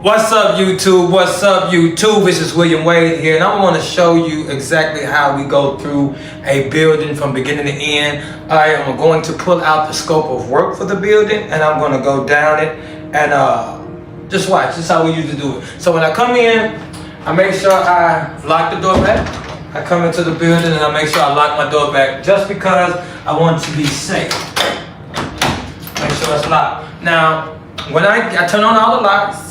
What's up, YouTube? What's up, YouTube? This is W.A.D.E here, and I'm going to show you exactly how we go through a building from beginning to end. I am going to pull out the scope of work for the building, and I'm going to go down it and just watch. This is how we usually do it. So when I come in, I make sure I lock the door back. I come into the building and I make sure I lock my door back just because I want to be safe. Make sure it's locked. Now, when I turn on all the lights,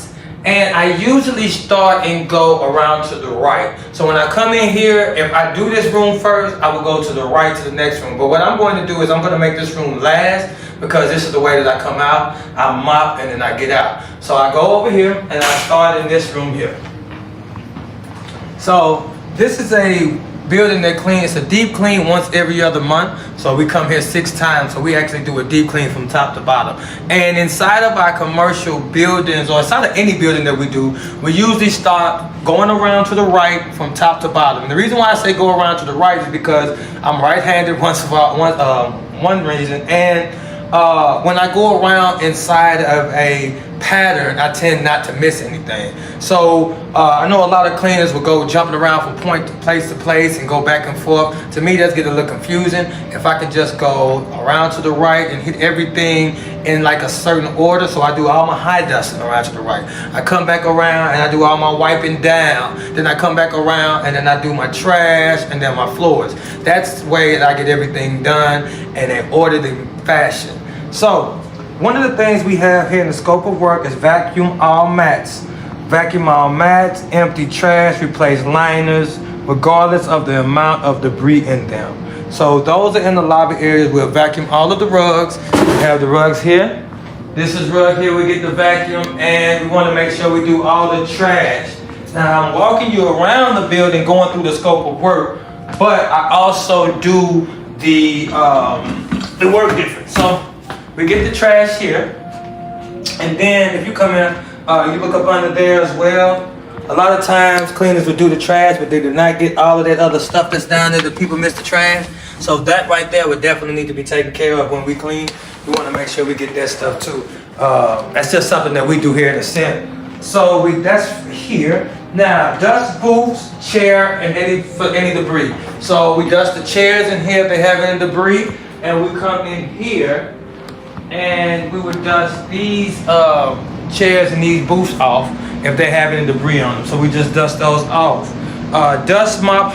and I usually start and go around to the right. So when I come in here, if I do this room first, I will go to the right to the next room. But what I'm going to do is I'm going to make this room last because this is the way that I come out. I mop and then I get out. So I go over here and I start in this room here. So this is a building that cleans. It's a deep clean once every other month. So we come here 6 times. So we actually do a deep clean from top to bottom. And inside of our commercial buildings, or inside of any building that we do, we usually start going around to the right from top to bottom. And the reason why I say go around to the right is because I'm right-handed one reason. And when I go around inside of a pattern, I tend not to miss anything. So I know a lot of cleaners will go jumping around from point to place and go back and forth. To me, that's getting a little confusing. If I could just go around to the right and hit everything in like a certain order. So I do all my high dusting around to the right. I come back around and I do all my wiping down. Then I come back around and then I do my trash and then my floors. That's the way that I get everything done in an orderly fashion. So one of the things we have here in the scope of work is vacuum all mats. Vacuum all mats, empty trash, replace liners, regardless of the amount of debris in them. So those are in the lobby areas. We'll vacuum all of the rugs. We have the rugs here. This is rug here. We get the vacuum, and we want to make sure we do all the trash. Now I'm walking you around the building, going through the scope of work, but I also do the work different. So we get the trash here, and then if you come in, you look up under there as well. A lot of times cleaners will do the trash, but they do not get all of that other stuff that's down there that people miss the trash. So that right there would definitely need to be taken care of when we clean. We want to make sure we get that stuff too. That's just something that we do here in the center. So that's here. Now, dust booths, chair, and any debris. So we dust the chairs in here if they have any debris, and we come in here and we would dust these chairs and these booths off if they have any debris on them. So we just dust those off. Dust mop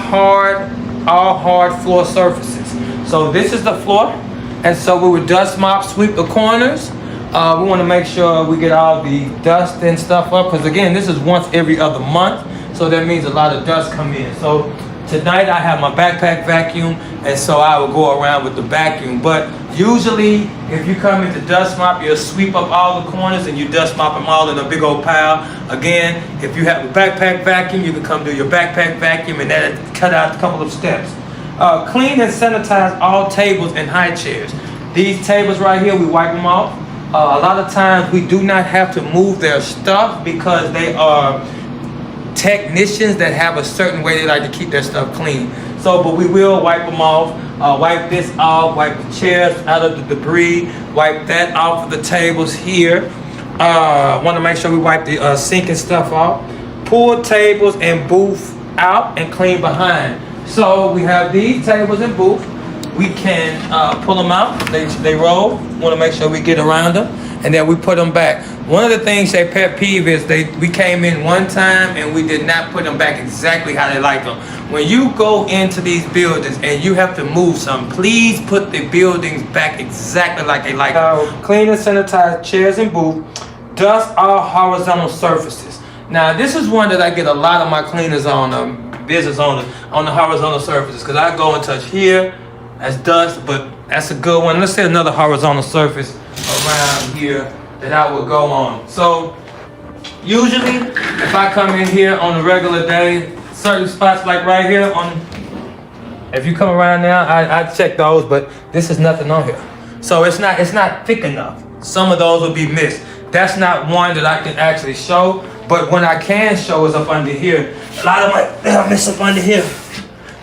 all hard floor surfaces. So this is the floor, and so we would dust mop, sweep the corners. We want to make sure we get all the dust and stuff up, because again, this is once every other month, so that means a lot of dust come in. So tonight I have my backpack vacuum, and so I will go around with the vacuum. But usually, if you come into dust mop, you'll sweep up all the corners and you dust mop them all in a big old pile. Again, if you have a backpack vacuum, you can come do your backpack vacuum, and that'll cut out a couple of steps. Clean and sanitize all tables and high chairs. These tables right here, we wipe them off. A lot of times we do not have to move their stuff because they are technicians that have a certain way they like to keep their stuff clean. So, but we will wipe them off. Wipe this off, wipe the chairs out of the debris, wipe that off of the tables here. Want to make sure we wipe the sink and stuff off. Pull tables and booth out and clean behind. So we have these tables and booth. We can pull them out. They roll. Want to make sure we get around them, and then we put them back. One of the things they pet peeve is we came in one time and we did not put them back exactly how they like them. When you go into these buildings and you have to move some, please put the buildings back exactly like they like them. Clean and sanitize chairs and booth. Dust all horizontal surfaces. Now this is one that I get a lot of my cleaners on, business owners, on the horizontal surfaces, because I go and touch here. That's dust, but that's a good one. Let's say another horizontal surface around here that I would go on. So usually if I come in here on a regular day, certain spots like right here if you come around now, I check those, but this is nothing on here. So it's not thick enough. Some of those will be missed. That's not one that I can actually show, but when I can show is up under here. A lot of them they'll miss up under here.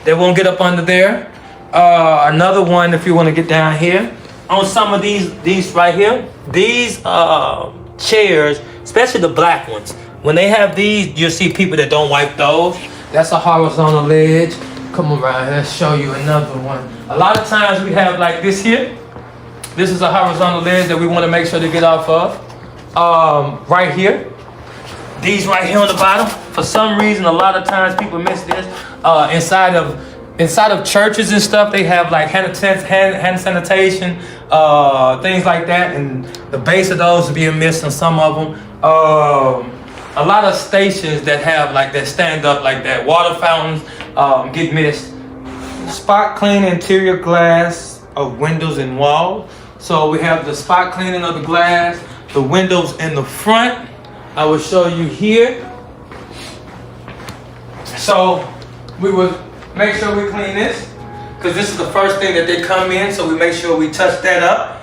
They won't get up under there. Another one, if you want to get down here on some of these right here, these chairs, especially the black ones, when they have these, you'll see people that don't wipe those. That's a horizontal ledge. Come around here, let's show you another one. A lot of times we have like this here. This is a horizontal ledge that we want to make sure to get off of. Right here. These right here on the bottom. For some reason, a lot of times people miss this. Inside of churches and stuff, they have like hand sanitation, things like that, and the base of those are being missed on some of them. A lot of stations that have like that stand up like that, water fountains get missed. Spot clean interior glass of windows and walls. So we have the spot cleaning of the glass, the windows in the front. I will show you here. So we will make sure we clean this, because this is the first thing that they come in, so we make sure we touch that up.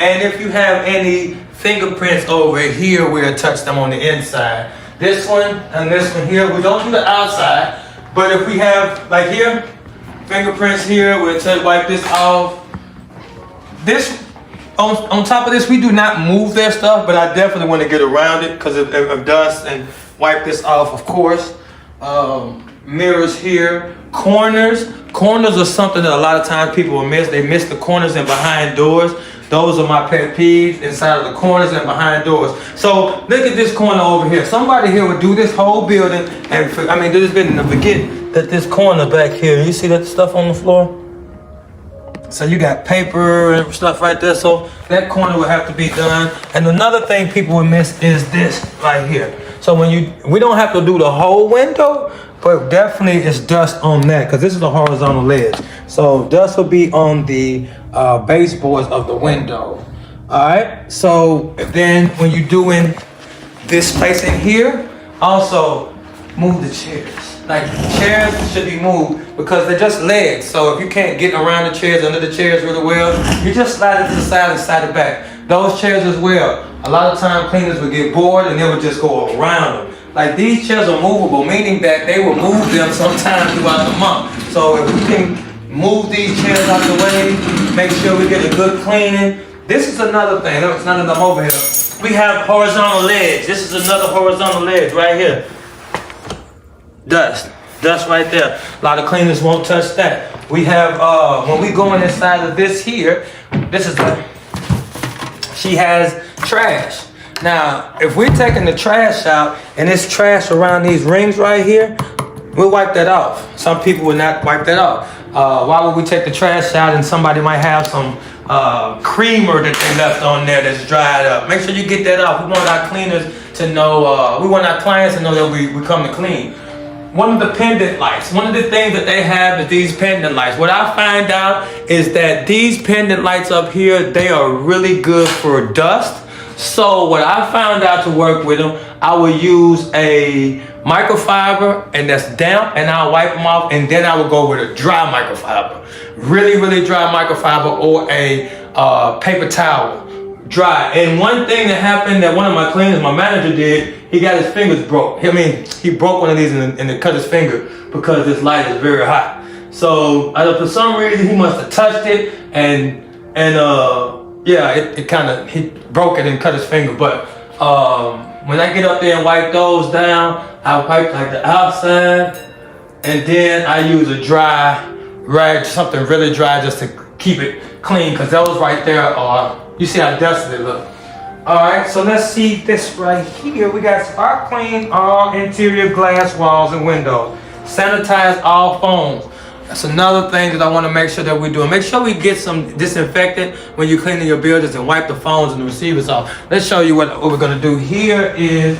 And if you have any fingerprints over here, we'll touch them on the inside. This one and this one here, we don't do the outside, but if we have, like here, fingerprints here, we'll wipe this off. This, on top of this, we do not move their stuff, but I definitely want to get around it because of dust, and wipe this off, of course. Mirrors here, corners are something that a lot of times people will miss. They miss the corners and behind doors. Those are my pet peeves, inside of the corners and behind doors. So look at this corner over here. Somebody here would do this whole building, and this building, and forget that this corner back here, you see that stuff on the floor? So you got paper and stuff right there, so that corner will have to be done. And another thing people will miss is this right here. So we don't have to do the whole window, but definitely it's dust on that, because this is a horizontal ledge. So dust will be on the baseboards of the window. All right, so then when you're doing this place in here, also move the chairs. Like, chairs should be moved because they're just legs. So if you can't get around the chairs, under the chairs really well, you just slide it to the side and slide it back. Those chairs as well. A lot of time cleaners would get bored and they would just go around them. Like, these chairs are movable, meaning that they will move them sometime throughout the month. So if we can move these chairs out the way, make sure we get a good cleaning. This is another thing. There's none of them over here. We have horizontal ledge. This is another horizontal ledge right here. Dust right there. A lot of cleaners won't touch that. We have, when we go inside of this here, she has trash. Now, if we're taking the trash out and it's trash around these rings right here, we'll wipe that off. Some people will not wipe that off. Why would we take the trash out and somebody might have some creamer that they left on there that's dried up? Make sure you get that off. We want our cleaners to know, we want our clients to know that we come to clean. One of the pendant lights, one of the things that they have is these pendant lights. What I find out is that these pendant lights up here, they are really good for dust. So what I found out to work with them, I will use a microfiber, and that's damp, and I'll wipe them off, and then I will go with a dry microfiber. Really, really dry microfiber, or a paper towel. Dry. And one thing that happened that one of my cleaners, my manager did, he got his fingers broke. He broke one of these and it cut his finger because this light is very hot. So for some reason he must have touched it and he broke it and cut his finger. But when I get up there and wipe those down, I wipe like the outside, and then I use a dry rag, something really dry, just to keep it clean, because those right there are, you see how dusty they look. Alright, so let's see this right here. We got spot clean all interior glass walls and windows. Sanitize all phones. That's another thing that I want to make sure that we do. Make sure we get some disinfectant when you're cleaning your buildings and wipe the phones and the receivers off. Let's show you what we're going to do. Here is...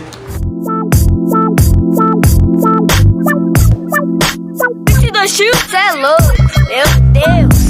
Shoot that look, meu Deus.